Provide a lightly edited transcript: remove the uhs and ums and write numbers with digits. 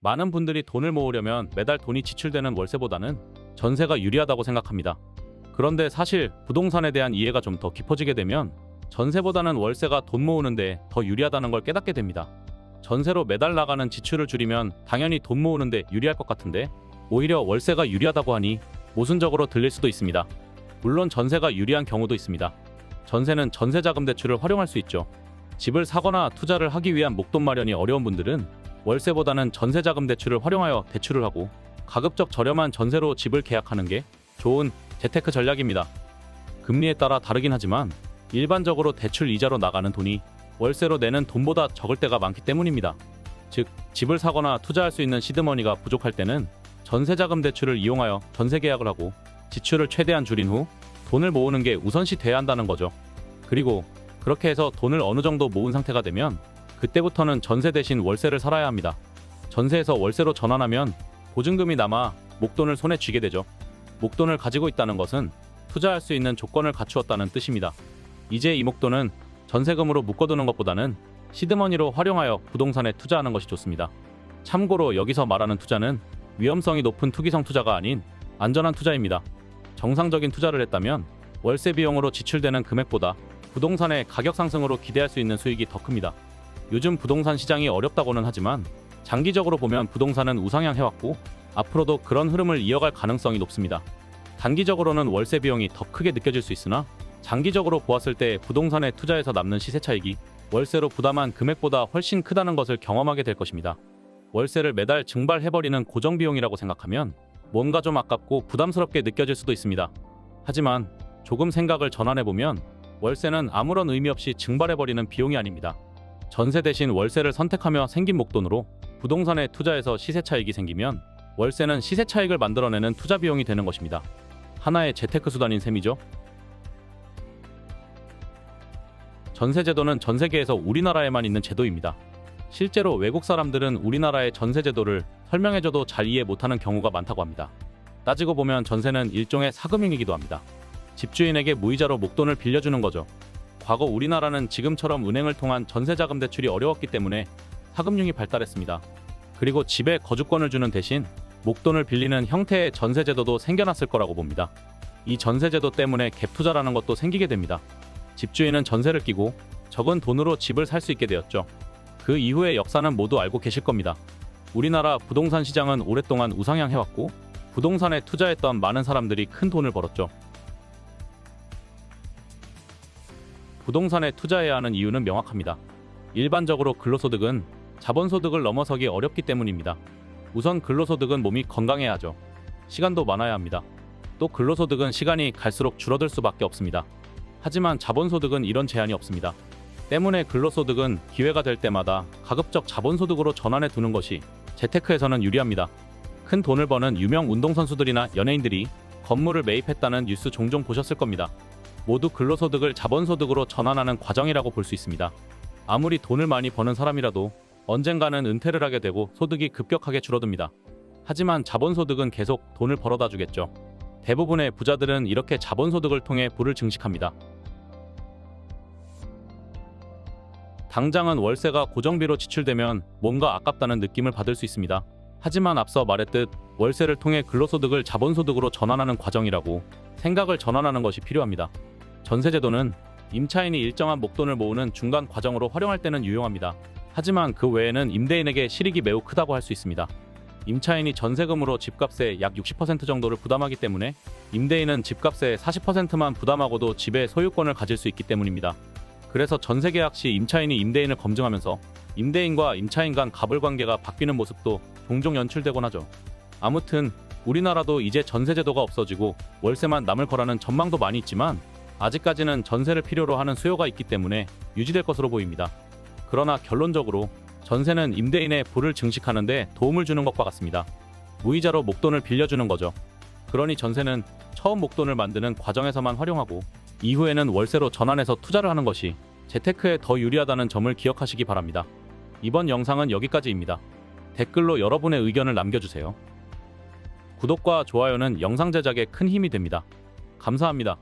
많은 분들이 돈을 모으려면 매달 돈이 지출되는 월세보다는 전세가 유리하다고 생각합니다. 그런데 사실 부동산에 대한 이해가 좀 더 깊어지게 되면 전세보다는 월세가 돈 모으는데 더 유리하다는 걸 깨닫게 됩니다. 전세로 매달 나가는 지출을 줄이면 당연히 돈 모으는데 유리할 것 같은데 오히려 월세가 유리하다고 하니 모순적으로 들릴 수도 있습니다. 물론 전세가 유리한 경우도 있습니다. 전세는 전세자금 대출을 활용할 수 있죠. 집을 사거나 투자를 하기 위한 목돈 마련이 어려운 분들은 월세보다는 전세자금 대출을 활용하여 대출을 하고 가급적 저렴한 전세로 집을 계약하는 게 좋은 재테크 전략입니다. 금리에 따라 다르긴 하지만 일반적으로 대출 이자로 나가는 돈이 월세로 내는 돈보다 적을 때가 많기 때문입니다. 즉, 집을 사거나 투자할 수 있는 시드머니가 부족할 때는 전세자금 대출을 이용하여 전세 계약을 하고 지출을 최대한 줄인 후 돈을 모으는 게 우선시 돼야 한다는 거죠. 그리고 그렇게 해서 돈을 어느 정도 모은 상태가 되면 그때부터는 전세 대신 월세를 살아야 합니다. 전세에서 월세로 전환하면 보증금이 남아 목돈을 손에 쥐게 되죠. 목돈을 가지고 있다는 것은 투자할 수 있는 조건을 갖추었다는 뜻입니다. 이제 이 목돈은 전세금으로 묶어두는 것보다는 시드머니로 활용하여 부동산에 투자하는 것이 좋습니다. 참고로 여기서 말하는 투자는 위험성이 높은 투기성 투자가 아닌 안전한 투자입니다. 정상적인 투자를 했다면 월세 비용으로 지출되는 금액보다 부동산의 가격 상승으로 기대할 수 있는 수익이 더 큽니다. 요즘 부동산 시장이 어렵다고는 하지만 장기적으로 보면 부동산은 우상향 해왔고 앞으로도 그런 흐름을 이어갈 가능성이 높습니다. 단기적으로는 월세 비용이 더 크게 느껴질 수 있으나 장기적으로 보았을 때 부동산에 투자해서 남는 시세 차익이 월세로 부담한 금액보다 훨씬 크다는 것을 경험하게 될 것입니다. 월세를 매달 증발해버리는 고정 비용이라고 생각하면 뭔가 좀 아깝고 부담스럽게 느껴질 수도 있습니다. 하지만 조금 생각을 전환해보면 월세는 아무런 의미 없이 증발해버리는 비용이 아닙니다. 전세 대신 월세를 선택하며 생긴 목돈으로 부동산에 투자해서 시세 차익이 생기면 월세는 시세 차익을 만들어내는 투자 비용이 되는 것입니다. 하나의 재테크 수단인 셈이죠. 전세 제도는 전 세계에서 우리나라에만 있는 제도입니다. 실제로 외국 사람들은 우리나라의 전세 제도를 설명해줘도 잘 이해 못하는 경우가 많다고 합니다. 따지고 보면 전세는 일종의 사금융이기도 합니다. 집주인에게 무이자로 목돈을 빌려주는 거죠. 과거 우리나라는 지금처럼 은행을 통한 전세자금 대출이 어려웠기 때문에 사금융이 발달했습니다. 그리고 집에 거주권을 주는 대신 목돈을 빌리는 형태의 전세제도도 생겨났을 거라고 봅니다. 이 전세제도 때문에 갭투자라는 것도 생기게 됩니다. 집주인은 전세를 끼고 적은 돈으로 집을 살 수 있게 되었죠. 그 이후의 역사는 모두 알고 계실 겁니다. 우리나라 부동산 시장은 오랫동안 우상향해왔고 부동산에 투자했던 많은 사람들이 큰 돈을 벌었죠. 부동산에 투자해야 하는 이유는 명확합니다. 일반적으로 근로소득은 자본소득을 넘어서기 어렵기 때문입니다. 우선 근로소득은 몸이 건강해야 하죠. 시간도 많아야 합니다. 또 근로소득은 시간이 갈수록 줄어들 수밖에 없습니다. 하지만 자본소득은 이런 제한이 없습니다. 때문에 근로소득은 기회가 될 때마다 가급적 자본소득으로 전환해 두는 것이 재테크에서는 유리합니다. 큰 돈을 버는 유명 운동선수들이나 연예인들이 건물을 매입했다는 뉴스 종종 보셨을 겁니다. 모두 근로소득을 자본소득으로 전환하는 과정이라고 볼 수 있습니다. 아무리 돈을 많이 버는 사람이라도 언젠가는 은퇴를 하게 되고 소득이 급격하게 줄어듭니다. 하지만 자본소득은 계속 돈을 벌어다 주겠죠. 대부분의 부자들은 이렇게 자본소득을 통해 부를 증식합니다. 당장은 월세가 고정비로 지출되면 뭔가 아깝다는 느낌을 받을 수 있습니다. 하지만 앞서 말했듯 월세를 통해 근로소득을 자본소득으로 전환하는 과정이라고 생각을 전환하는 것이 필요합니다. 전세제도는 임차인이 일정한 목돈을 모으는 중간 과정으로 활용할 때는 유용합니다. 하지만 그 외에는 임대인에게 실익이 매우 크다고 할 수 있습니다. 임차인이 전세금으로 집값의 약 60% 정도를 부담하기 때문에 임대인은 집값의 40%만 부담하고도 집의 소유권을 가질 수 있기 때문입니다. 그래서 전세계약 시 임차인이 임대인을 검증하면서 임대인과 임차인 간 갑을관계가 바뀌는 모습도 종종 연출되곤 하죠. 아무튼 우리나라도 이제 전세제도가 없어지고 월세만 남을 거라는 전망도 많이 있지만 아직까지는 전세를 필요로 하는 수요가 있기 때문에 유지될 것으로 보입니다. 그러나 결론적으로 전세는 임대인의 부를 증식하는 데 도움을 주는 것과 같습니다. 무이자로 목돈을 빌려주는 거죠. 그러니 전세는 처음 목돈을 만드는 과정에서만 활용하고 이후에는 월세로 전환해서 투자를 하는 것이 재테크에 더 유리하다는 점을 기억하시기 바랍니다. 이번 영상은 여기까지입니다. 댓글로 여러분의 의견을 남겨주세요. 구독과 좋아요는 영상 제작에 큰 힘이 됩니다. 감사합니다.